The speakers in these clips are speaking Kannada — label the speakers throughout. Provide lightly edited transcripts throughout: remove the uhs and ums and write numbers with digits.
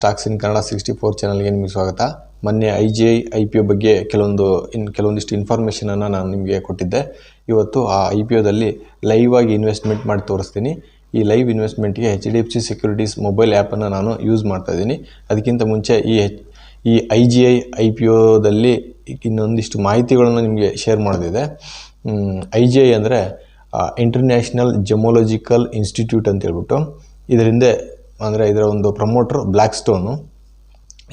Speaker 1: ಸ್ಟಾಕ್ಸ್ ಇನ್ ಕನ್ನಡ 64 ಚಾನಲ್ಗೆ ನಿಮಗೆ ಸ್ವಾಗತ. ಮೊನ್ನೆ IGI IPO ಬಗ್ಗೆ ಕೆಲವೊಂದಿಷ್ಟು ಇನ್ಫಾರ್ಮೇಷನನ್ನು ನಾನು ನಿಮಗೆ ಕೊಟ್ಟಿದ್ದೆ. ಇವತ್ತು ಆ IPOದಲ್ಲಿ ಲೈವ್ ಆಗಿ ಇನ್ವೆಸ್ಟ್ಮೆಂಟ್ ಮಾಡಿ ತೋರಿಸ್ತೀನಿ. ಈ ಲೈವ್ ಇನ್ವೆಸ್ಟ್ಮೆಂಟ್ಗೆ HDFC ಸೆಕ್ಯೂರಿಟೀಸ್ ಮೊಬೈಲ್ ಆ್ಯಪನ್ನು ನಾನು ಯೂಸ್ ಮಾಡ್ತಾ ಇದ್ದೀನಿ. ಅದಕ್ಕಿಂತ ಮುಂಚೆ ಈ IGI IPOದಲ್ಲಿ ಇನ್ನೊಂದಿಷ್ಟು ಮಾಹಿತಿಗಳನ್ನು ನಿಮಗೆ ಶೇರ್ ಮಾಡೋದಿದೆ. IGI ಅಂದರೆ ಇಂಟರ್ನ್ಯಾಷನಲ್ ಜೆಮೊಲಾಜಿಕಲ್ ಇನ್ಸ್ಟಿಟ್ಯೂಟ್ ಅಂತ ಹೇಳ್ಬಿಟ್ಟು, ಇದರಿಂದ ಅಂದರೆ ಇದರ ಒಂದು ಪ್ರಮೋಟರ್ ಬ್ಲ್ಯಾಕ್ ಸ್ಟೋನು.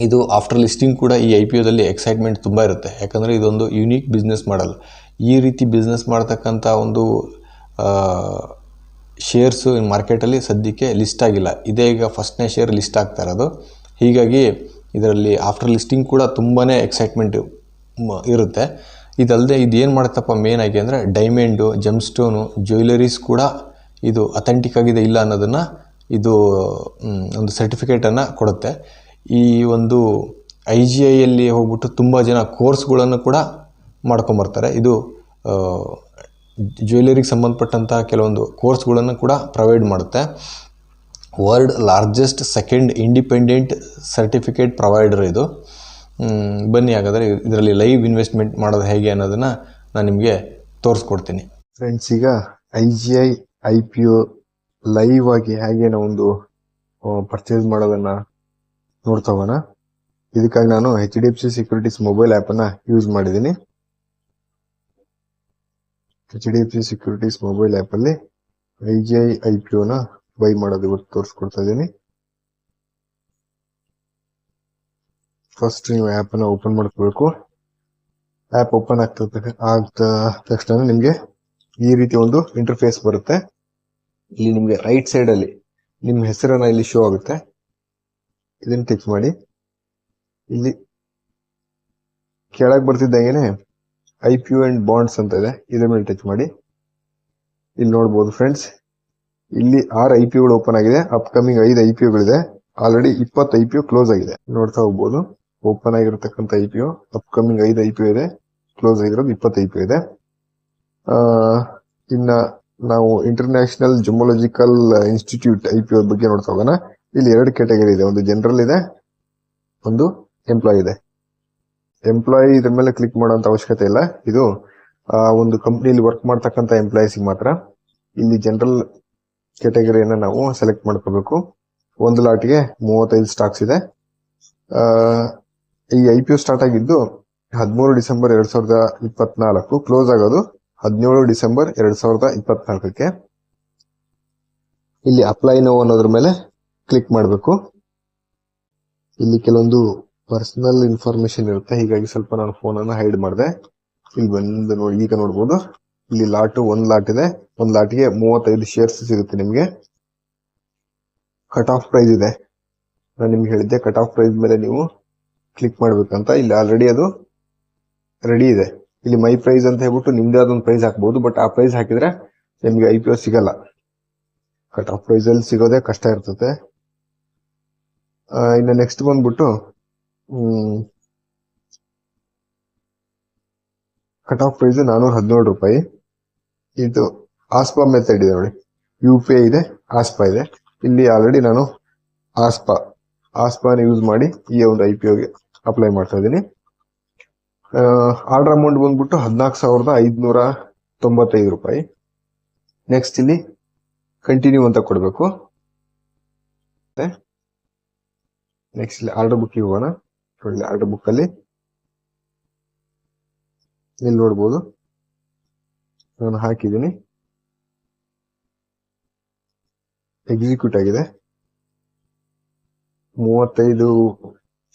Speaker 1: ಇದು ಆಫ್ಟರ್ ಲಿಸ್ಟಿಂಗ್ ಕೂಡ ಈ IPOದಲ್ಲಿ ಎಕ್ಸೈಟ್ಮೆಂಟ್ ತುಂಬ ಇರುತ್ತೆ. ಯಾಕಂದರೆ ಇದೊಂದು ಯುನೀಕ್ ಬಿಸ್ನೆಸ್ ಮಾಡಲ್. ಈ ರೀತಿ ಬಿಸ್ನೆಸ್ ಮಾಡ್ತಕ್ಕಂಥ ಒಂದು ಶೇರ್ಸು ಮಾರ್ಕೆಟಲ್ಲಿ ಸದ್ಯಕ್ಕೆ ಲಿಸ್ಟ್ ಆಗಿಲ್ಲ. ಇದೇ ಈಗ ಫಸ್ಟ್ನೇ ಶೇರ್ ಲಿಸ್ಟ್ ಆಗ್ತಾ ಇರೋದು. ಹೀಗಾಗಿ ಇದರಲ್ಲಿ ಆಫ್ಟರ್ ಲಿಸ್ಟಿಂಗ್ ಕೂಡ ತುಂಬಾ ಎಕ್ಸೈಟ್ಮೆಂಟ್ ಇರುತ್ತೆ. ಇದಲ್ಲದೆ ಇದೇನು ಮಾಡುತ್ತಪ್ಪ ಮೇನ್ ಆಗಿ ಅಂದರೆ ಡೈಮಂಡು, ಜಮ್ಸ್ಟೋನು, ಜ್ಯುವೆಲರೀಸ್ ಕೂಡ ಇದು ಅಥೆಂಟಿಕ್ ಆಗಿದೆ ಇಲ್ಲ ಅನ್ನೋದನ್ನು ಇದು ಒಂದು ಸರ್ಟಿಫಿಕೇಟನ್ನು ಕೊಡುತ್ತೆ. ಈ ಒಂದು IGIಯಲ್ಲಿ ಹೋಗ್ಬಿಟ್ಟು ತುಂಬ ಜನ ಕೋರ್ಸ್ಗಳನ್ನು ಕೂಡ ಮಾಡ್ಕೊಂಬರ್ತಾರೆ. ಇದು ಜ್ಯುವೆಲರಿಗೆ ಸಂಬಂಧಪಟ್ಟಂಥ ಕೆಲವೊಂದು ಕೋರ್ಸ್ಗಳನ್ನು ಕೂಡ ಪ್ರೊವೈಡ್ ಮಾಡುತ್ತೆ. World largest second independent certificate provider ಇದು. ಬನ್ನಿ ಹಾಗಾದರೆ ಇದರಲ್ಲಿ ಲೈವ್ ಇನ್ವೆಸ್ಟ್ಮೆಂಟ್ ಮಾಡೋದು ಹೇಗೆ ಅನ್ನೋದನ್ನು ನಾನು ನಿಮಗೆ ತೋರಿಸ್ಕೊಡ್ತೀನಿ.
Speaker 2: ಫ್ರೆಂಡ್ಸ್, ಈಗ IGI IPO ಲೈವ್ ಆಗಿ ಹೇಗೆ ಒಂದು ಪರ್ಚೇಸ್ ಮಾಡೋದನ್ನು ನೋಡ್ತಾ ಹೋಗೋಣ. ಇದಕ್ಕಾಗಿ ನಾನು HDFC ಸೆಕ್ಯೂರಿಟೀಸ್ ಮೊಬೈಲ್ ಆ್ಯಪನ್ನು ಯೂಸ್ ಮಾಡಿದ್ದೀನಿ. HDFC ಸೆಕ್ಯೂರಿಟೀಸ್ ಮೊಬೈಲ್ ಆ್ಯಪಲ್ಲಿ IGI IPOನ ಬೈ ಮಾಡೋದು ಇವತ್ತು ತೋರಿಸ್ಕೊಡ್ತಾ ಇದ್ದೀನಿ. ಫಸ್ಟ್ ನೀವು ಆ್ಯಪನ್ನು ಓಪನ್ ಮಾಡ್ಕೋಬೇಕು. ಆ್ಯಪ್ ಓಪನ್ ಆಗ್ತಾ ತಕ್ಷಣ ನಿಮಗೆ ಈ ರೀತಿ ಒಂದು ಇಂಟರ್ಫೇಸ್ ಬರುತ್ತೆ. ಇಲ್ಲಿ ನಿಮಗೆ ರೈಟ್ ಸೈಡಲ್ಲಿ ನಿಮ್ಮ ಹೆಸರನ್ನ ಇಲ್ಲಿ ಶೋ ಆಗುತ್ತೆ. ಇದನ್ನು ಟಚ್ ಮಾಡಿ ಇಲ್ಲಿ ಕೆಳಗೆ ಬರ್ತಿದ್ದಂಗೆ IPO ಅಂಡ್ ಬಾಂಡ್ಸ್ ಅಂತ ಇದೆ. ಇದ್ರ ಮೇಲೆ ಟಚ್ ಮಾಡಿ ಇಲ್ಲಿ ನೋಡ್ಬೋದು ಫ್ರೆಂಡ್ಸ್, ಇಲ್ಲಿ 6 IPOಗಳು ಓಪನ್ ಆಗಿದೆ. ಅಪ್ಕಮಿಂಗ್ 5 IPOಗಳಿದೆ. ಆಲ್ರೆಡಿ 20 IPO ಕ್ಲೋಸ್ ಆಗಿದೆ. ನೋಡ್ತಾ ಹೋಗ್ಬೋದು. ಓಪನ್ ಆಗಿರತಕ್ಕಂಥ IPO, ಅಪ್ಕಮಿಂಗ್ 5 IPO ಇದೆ. ಕ್ಲೋಸ್ ಆಗಿರೋದು 20 IPO ಇದೆ. ಇನ್ನ ನಾವು ಇಂಟರ್ನ್ಯಾಷನಲ್ ಜೆಮೊಲಾಜಿಕಲ್ ಇನ್ಸ್ಟಿಟ್ಯೂಟ್ IPO ಬಗ್ಗೆ ನೋಡ್ತಾ ಹೋಗೋಣ. ಇಲ್ಲಿ 2 ಕ್ಯಾಟಗರಿ ಇದೆ. ಒಂದು ಜನರಲ್ ಇದೆ, ಒಂದು ಎಂಪ್ಲಾಯ್ ಇದೆ. ಎಂಪ್ಲಾಯ್ ಇದ್ರ ಮೇಲೆ ಕ್ಲಿಕ್ ಮಾಡುವಂತ ಅವಶ್ಯಕತೆ ಇಲ್ಲ. ಇದು ಒಂದು ಕಂಪ್ನಿಯಲ್ಲಿ ವರ್ಕ್ ಮಾಡ್ತಕ್ಕಂಥ ಎಂಪ್ಲಾಯೀಸ್ಗೆ ಮಾತ್ರ. ಇಲ್ಲಿ ಜನರಲ್ ಕ್ಯಾಟಗರಿಯನ್ನು ನಾವು ಸೆಲೆಕ್ಟ್ ಮಾಡ್ಕೋಬೇಕು. ಒಂದು ಲಾಟ್ಗೆ 35 ಸ್ಟಾಕ್ಸ್ ಇದೆ. ಈ IPO ಸ್ಟಾರ್ಟ್ ಆಗಿದ್ದು 13 ಡಿಸೆಂಬರ್ 2024, ಕ್ಲೋಸ್ ಆಗೋದು 17 ಡಿಸೆಂಬರ್ 2024ಕ್ಕೆ. ಇಲ್ಲಿ ಅಪ್ಲೈ ನೋ ಅನ್ನೋದ್ರ ಮೇಲೆ ಕ್ಲಿಕ್ ಮಾಡಬೇಕು. ಇಲ್ಲಿ ಕೆಲವೊಂದು ಪರ್ಸನಲ್ ಇನ್ಫಾರ್ಮೇಶನ್ ಇರುತ್ತೆ, ಹೀಗಾಗಿ ಸ್ವಲ್ಪ ನಾನು ಫೋನನ್ನು ಹೈಡ್ ಮಾಡಿದೆ. ಇಲ್ಲಿ ಬಂದು ನೋಡಿ, ಈಗ ನೋಡ್ಬೋದು ಇಲ್ಲಿ ಒಂದು ಲಾಟ್ ಇದೆ. ಒಂದು ಲಾಟ್ಗೆ 35 ಶೇರ್ಸ್ ಸಿಗುತ್ತೆ ನಿಮಗೆ. ಕಟ್ ಆಫ್ ಪ್ರೈಸ್ ಇದೆ. ನಾನು ನಿಮ್ಗೆ ಹೇಳಿದ್ದೆ ಕಟ್ ಆಫ್ ಪ್ರೈಸ್ ಮೇಲೆ ನೀವು ಕ್ಲಿಕ್ ಮಾಡ್ಬೇಕಂತ. ಇಲ್ಲಿ ಆಲ್ರೆಡಿ ಅದು ರೆಡಿ ಇದೆ. ಇಲ್ಲಿ ಮೈ ಪ್ರೈಸ್ ಅಂತ ಹೇಳ್ಬಿಟ್ಟು ನಿಮ್ದೇ ಅದೊಂದು ಪ್ರೈಸ್ ಹಾಕ್ಬಹುದು. ಬಟ್ ಆ ಪ್ರೈಸ್ ಹಾಕಿದ್ರೆ ನಿಮ್ಗೆ IPO ಸಿಗಲ್ಲ. ಕಟ್ ಆಫ್ ಪ್ರೈಸ್ ಅಲ್ಲಿ ಸಿಗೋದೇ ಕಷ್ಟ ಇರ್ತದೆ. ಇನ್ನು ನೆಕ್ಸ್ಟ್ ಬಂದ್ಬಿಟ್ಟು ಕಟ್ ಆಫ್ ಪ್ರೈಸ್ 417 ರೂಪಾಯಿ. ಇದು ಆಸ್ಪಾ ಮೆಥಡ್ ಇದೆ ನೋಡಿ, UPI ಇದೆ, ಆಸ್ಪಾ ಇದೆ. ಇಲ್ಲಿ ಆಲ್ರೆಡಿ ನಾನು ಆಸ್ಪಾನ ಯೂಸ್ ಮಾಡಿ ಈ ಒಂದು IPOಗೆ ಅಪ್ಲೈ ಮಾಡ್ತಾ ಇದ್ದೀನಿ. ಆರ್ಡರ್ ಅಮೌಂಟ್ ಬಂದ್ಬಿಟ್ಟು 14,595 ರೂಪಾಯಿ. ನೆಕ್ಸ್ಟ್ ಇಲ್ಲಿ ಕಂಟಿನ್ಯೂ ಅಂತ ಕೊಡಬೇಕು. ನೆಕ್ಸ್ಟ್ ಇಲ್ಲಿ ಆರ್ಡರ್ ಬುಕ್ಕಿಗೆ ಹೋಗೋಣ. ಒಳ್ಳೆ ಆರ್ಡರ್ ಬುಕ್ ಅಲ್ಲಿ ಇಲ್ಲಿ ನೋಡ್ಬೋದು ನಾನು ಹಾಕಿದ್ದೀನಿ. ಎಕ್ಸಿಕ್ಯೂಟ್ ಆಗಿದೆ. 35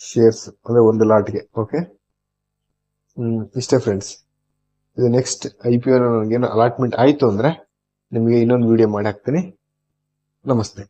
Speaker 2: ಶೇರ್ಸ್ ಅಂದ್ರೆ ಒಂದು ಲಾಟ್ಗೆ. ಓಕೆ, ಇಷ್ಟೇ ಫ್ರೆಂಡ್ಸ್. ಇದು ನೆಕ್ಸ್ಟ್ IPO ನನಗೇನು ಅಲಾಟ್ಮೆಂಟ್ ಆಯ್ತು ಅಂದ್ರೆ ನಿಮಗೆ ಇನ್ನೊಂದು ವಿಡಿಯೋ ಮಾಡಿ ಹಾಕ್ತೀನಿ. ನಮಸ್ತೆ.